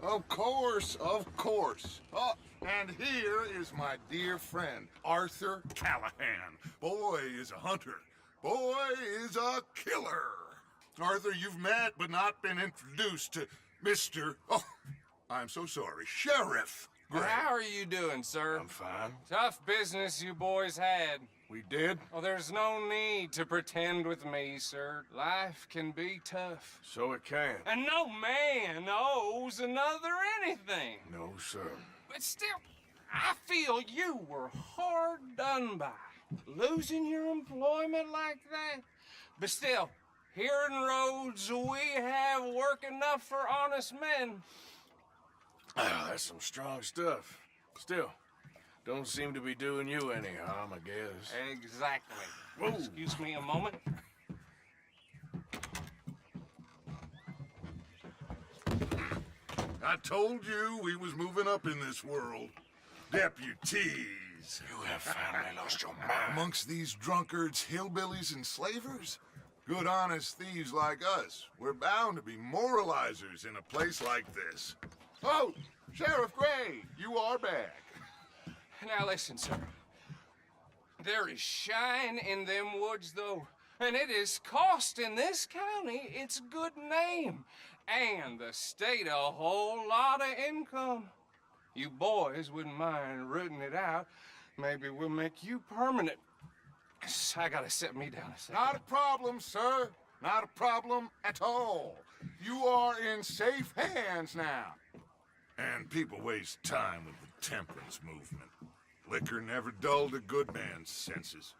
Of course, of course. Oh, and here is my dear friend, Arthur Callahan. Boy is a hunter. Boy is a killer. Arthur, you've met but not been introduced to Mr. Oh, I'm so sorry, Sheriff Gray. How are you doing, sir? I'm fine. Tough business you boys had. We did? Oh, there's no need to pretend with me, sir. Life can be tough. So it can. And no man owes another anything. No, sir. But still, I feel you were hard done by. Losing your employment like that. But still, here in Rhodes, we have work enough for honest men. That's some strong stuff. Still, don't seem to be doing you any harm, I guess. Exactly. Whoa. Excuse me a moment. I told you we was moving up in this world. Deputies. You have finally lost your mind. Amongst these drunkards, hillbillies, and slavers? Good honest thieves like us. We're bound to be moralizers in a place like this. Oh, Sheriff Gray, you are back. Now listen, sir. There is shine in them woods, though, and it is costing this county its good name and the state a whole lot of income. You boys wouldn't mind rooting it out. Maybe we'll make you permanent. I gotta sit me down a second. Not a problem, sir. Not a problem at all. You are in safe hands now. And people waste time with the temperance movement. Liquor never dulled a good man's senses.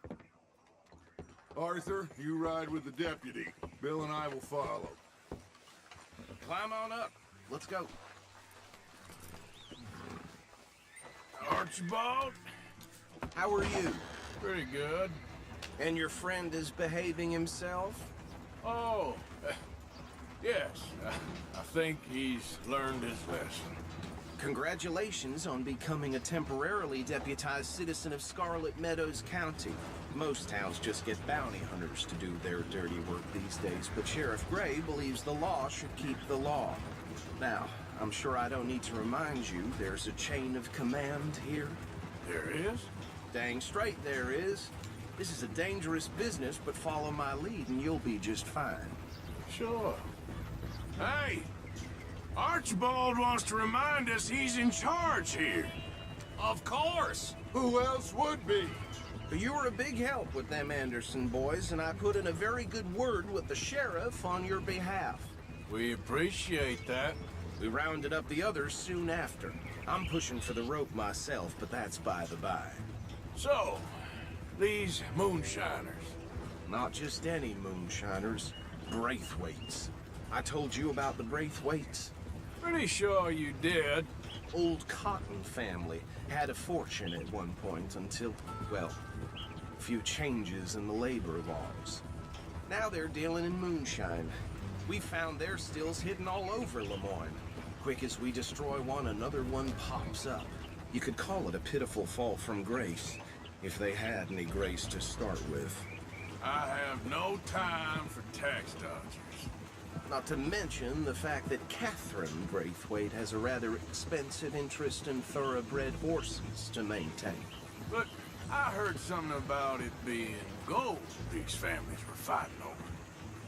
Arthur, you ride with the deputy. Bill and I will follow. Climb on up. Let's go. Archibald? How are you? Pretty good. And your friend is behaving himself? Oh, yes. I think he's learned his lesson. Congratulations on becoming a temporarily deputized citizen of Scarlet Meadows County. Most towns just get bounty hunters to do their dirty work these days, but Sheriff Gray believes the law should keep the law. Now, I'm sure I don't need to remind you there's a chain of command here. There is? Dang straight there is. This is a dangerous business, but follow my lead and you'll be just fine. Sure. Hey! Archibald wants to remind us he's in charge here. Of course. Who else would be? You were a big help with them Anderson boys, and I put in a very good word with the sheriff on your behalf. We appreciate that. We rounded up the others soon after. I'm pushing for the rope myself, but that's by the by. So, these moonshiners. Not just any moonshiners, Braithwaites. I told you about the Braithwaites. Pretty sure you did. Old Cotton family had a fortune at one point until, well, a few changes in the labor laws. Now they're dealing in moonshine. We found their stills hidden all over Lemoyne. Quick as we destroy one, another one pops up. You could call it a pitiful fall from grace, if they had any grace to start with. I have no time for tax dodgers. Not to mention the fact that Catherine Braithwaite has a rather expensive interest in thoroughbred horses to maintain. But I heard something about it being gold these families were fighting over.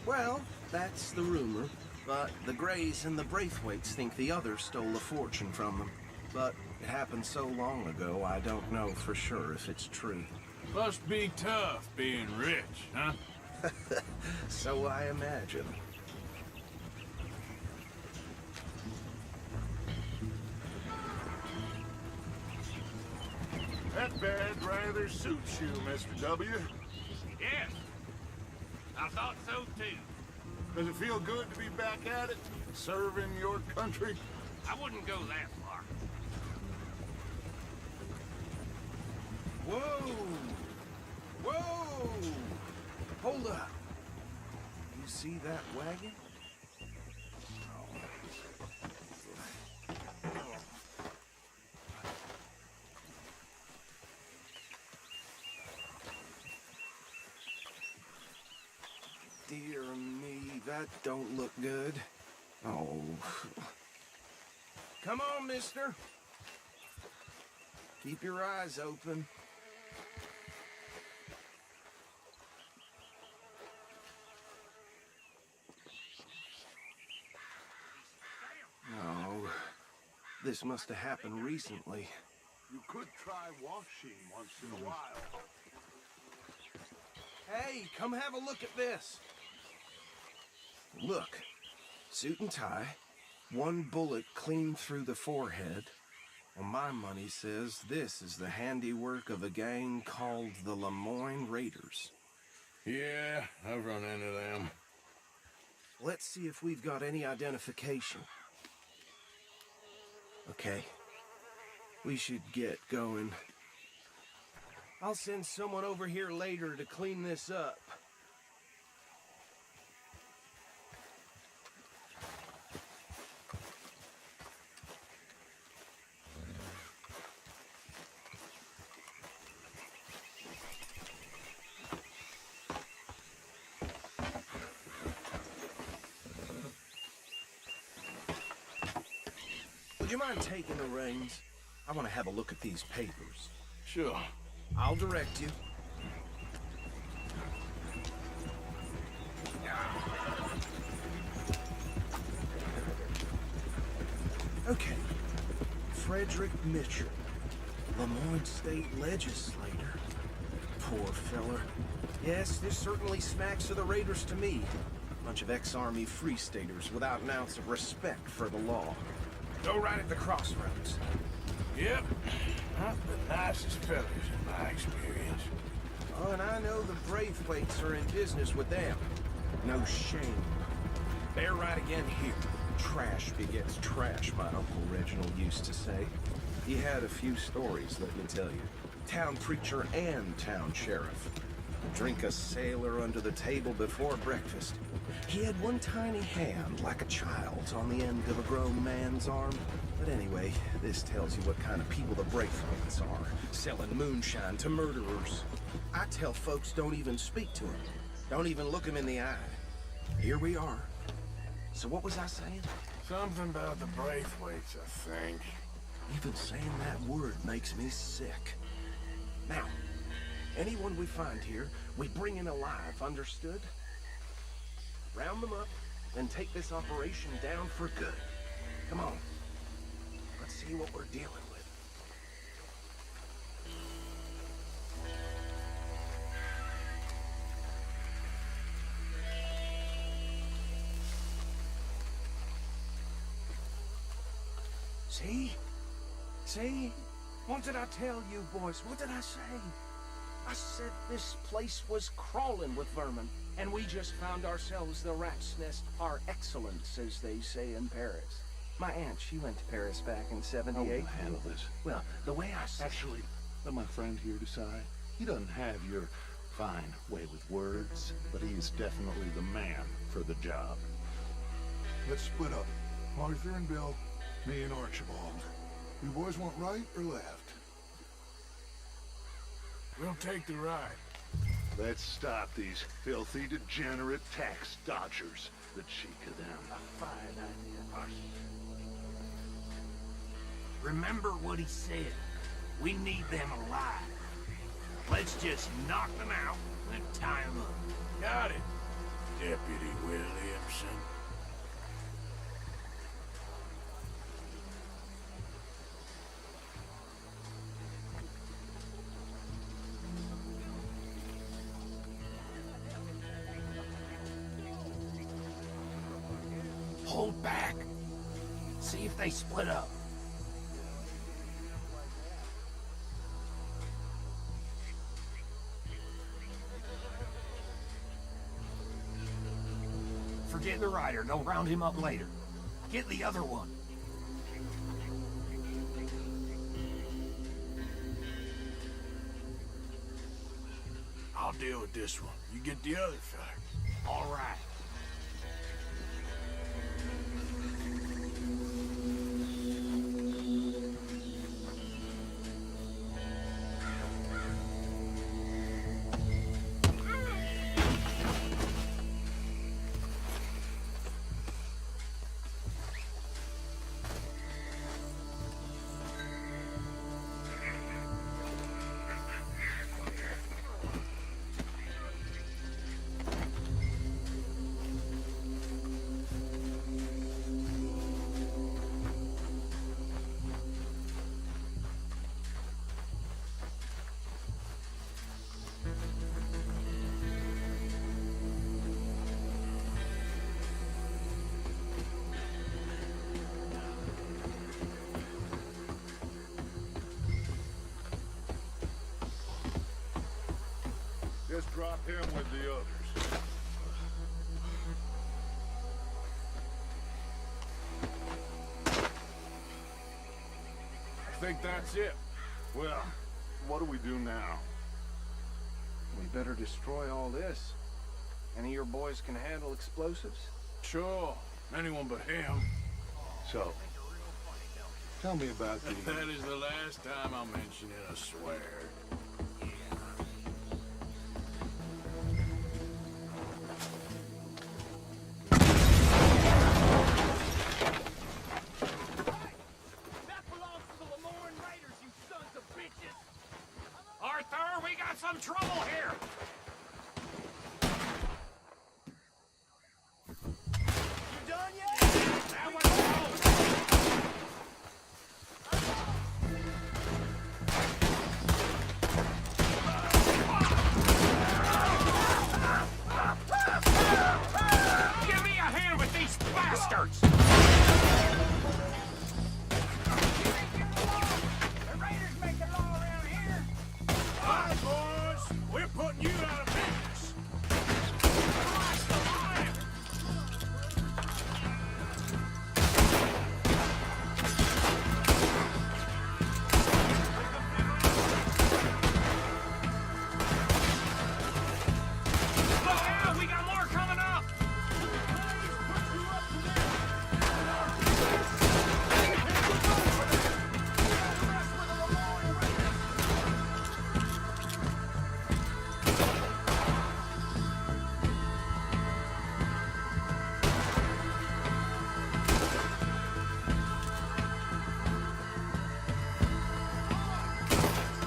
Well, that's the rumor. But the Grays and the Braithwaites think the other stole a fortune from them. But it happened so long ago, I don't know for sure if it's true. Must be tough being rich, huh? So I imagine. That bed rather suits you, Mr. W. Yes, I thought so too. Does it feel good to be back at it, serving your country? I wouldn't go that far. Whoa! Whoa! Hold up. You see that wagon? Dear me, that don't look good. Oh. Come on, mister. Keep your eyes open. Oh, this must have happened recently. You could try washing once in a while. Hey, come have a look at this. Look, suit and tie, one bullet clean through the forehead. Well, my money says this is the handiwork of a gang called the Lemoyne Raiders. Yeah, I've run into them. Let's see if we've got any identification. Okay, we should get going. I'll send someone over here later to clean this up. Would you mind taking the reins? I want to have a look at these papers. Sure. I'll direct you. Okay. Frederick Mitchell, Lemoyne State Legislator. Poor feller. Yes, this certainly smacks of the Raiders to me. Bunch of ex-Army Free Staters without an ounce of respect for the law. Go right at the crossroads. Yep. Not the nicest fellas in my experience. Oh, and I know the Braithwaites are in business with them. No shame. They're right again here. Trash begets trash, my Uncle Reginald used to say. He had a few stories, let me tell you. Town preacher and town sheriff. Drink a sailor under the table before breakfast. He had one tiny hand, like a child's, on the end of a grown man's arm. But anyway, this tells you what kind of people the Braithwaites are, selling moonshine to murderers. I tell folks don't even speak to them. Don't even look them in the eye. Here we are. So what was I saying? Something about the Braithwaites, I think. Even saying that word makes me sick. Now, anyone we find here, we bring in alive, understood? Round them up, and take this operation down for good. Come on. Let's see what we're dealing with. See? See? What did I tell you, boys? What did I say? I said this place was crawling with vermin, and we just found ourselves the rat's nest par excellence, as they say in Paris. My aunt, she went to Paris back in '78. How will I handle this? Well, the way I said... Actually, let my friend here decide. He doesn't have your fine way with words, but he's definitely the man for the job. Let's split up. Arthur and Bill, me and Archibald. You boys want right or left? We'll take the ride. Let's stop these filthy, degenerate tax dodgers. The cheek of them. Fine idea. Remember what he said. We need them alive. Let's just knock them out and tie them up. Got it, Deputy Williamson. Hold back. See if they split up. Forget the rider. They'll round him up later. Get the other one. I'll deal with this one. You get the other fella. All right. drop him with the others. I think that's it. Well, what do we do now? We better destroy all this. Any of your boys can handle explosives? Sure. Anyone but him. So, tell me about the... That is the last time I'll mention it, I swear. Arthur, we got some trouble here! You done yet? That was close! Give me a hand with these bastards! The raiders make the law around here! All right, boys. We're putting you out of business. Cross the line! Look out! We got more coming up!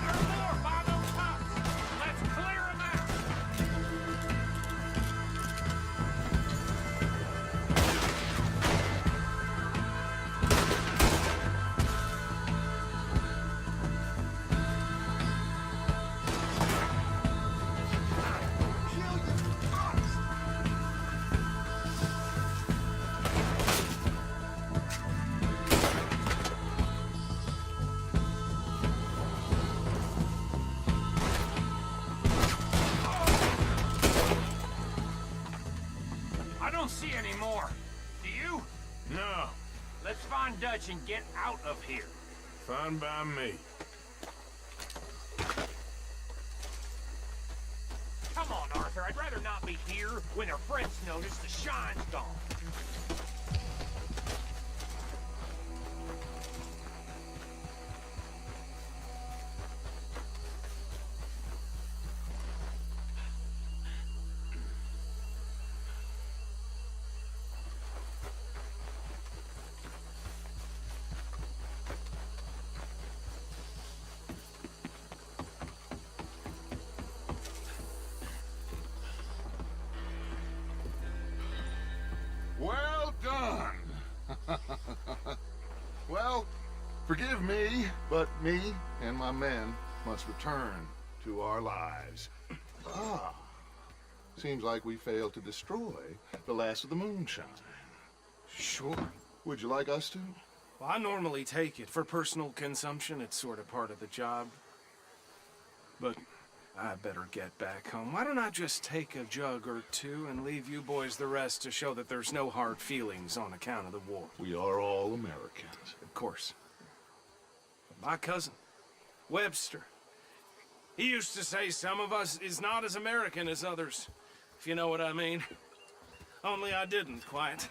There's more by those huts! Let's clear them out! I don't see any more. Do you? No. Let's find Dutch and get out of here. Fine by me. Come on, Arthur. I'd rather not be here when their friends notice the shine's gone. Well done! Well, forgive me, but me and my men must return to our lives. Ah, seems like we failed to destroy the last of the moonshine. Sure. Would you like us to? Well, I normally take it for personal consumption. It's sort of part of the job. But I better get back home. Why don't I just take a jug or two and leave you boys the rest to show that there's no hard feelings on account of the war? We are all Americans. Of course. But my cousin, Webster, he used to say some of us is not as American as others, if you know what I mean. Only I didn't quite.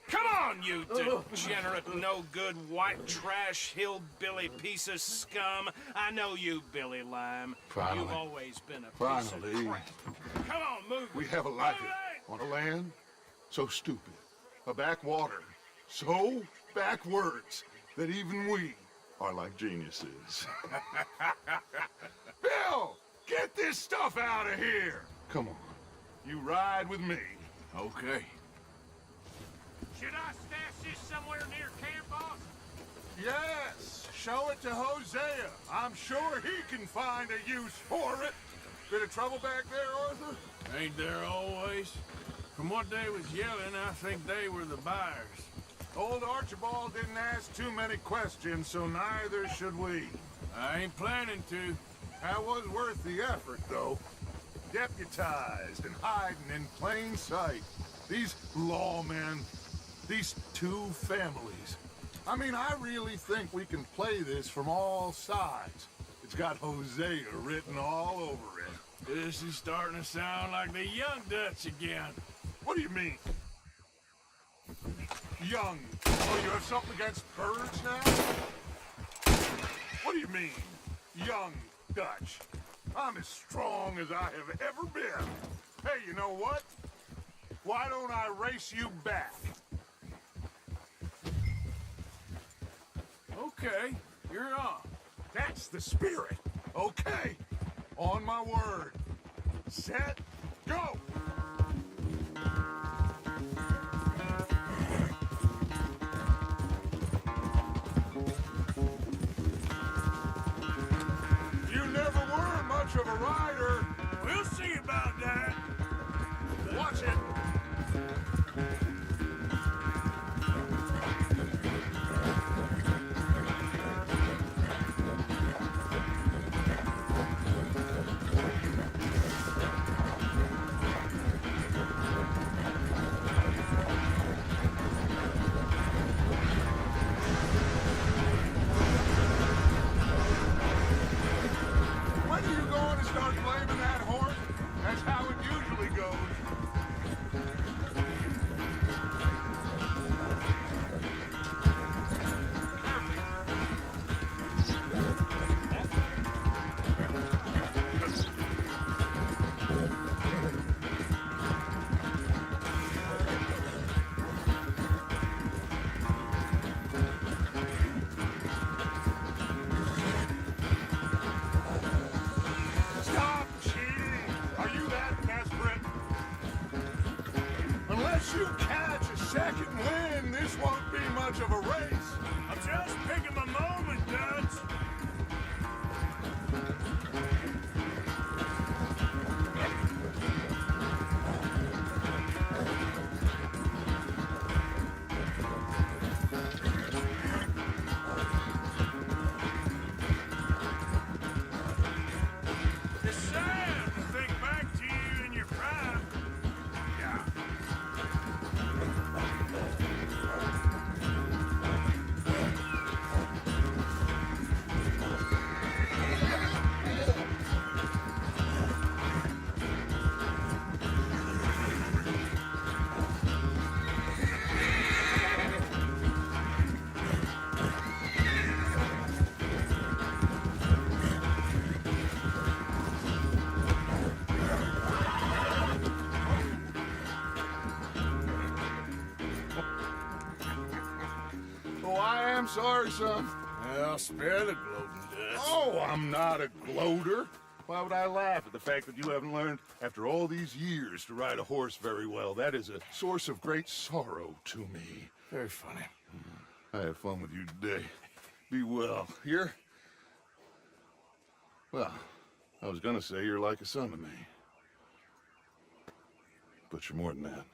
Come on, you degenerate, no-good, white trash, hillbilly piece of scum. I know you, Billy Lime. Finally. You've always been a piece Finally. of crap. Come on, move it. We have a life Move it! on a land so stupid, a backwater so backwards that even we are like geniuses. Bill, get this stuff out of here! Come on, you ride with me. Okay. Should I stash this somewhere near camp, boss? Yes, show it to Hosea. I'm sure he can find a use for it. Bit of trouble back there, Arthur? Ain't there always? From what they was yelling, I think they were the buyers. Old Archibald didn't ask too many questions, so neither should we. I ain't planning to. That was worth the effort, though. deputized and hiding in plain sight. These lawmen, these two families. I mean, I really think we can play this from all sides. It's got Hosea written all over it. This is starting to sound like the Young Dutch again. What do you mean? Young. Oh, you have something against birds now? What do you mean, Young Dutch? I'm as strong as I have ever been. Hey, you know what? Why don't I race you back? Okay, you're on. That's the spirit. Okay. On my word. Set, go! You never were much of a rider. We'll see about that. Watch it. When are you going to start blaming that horse? That's how it usually goes. Stop cheating! Are you that desperate? Unless you catch a second win, this won't be much of a race. I'm just picking my moment, Dutch. It's sad to think back to you in your prime. Yeah. Oh, I am sorry, son. Well, spare the gloating, Dutch. Oh, I'm not a gloater. Why would I laugh at the fact that you haven't learned, after all these years, to ride a horse very well? That is a source of great sorrow to me. Very funny. I had fun with you today. Be well. Here? Well, I was gonna say you're like a son to me. But you're more than that.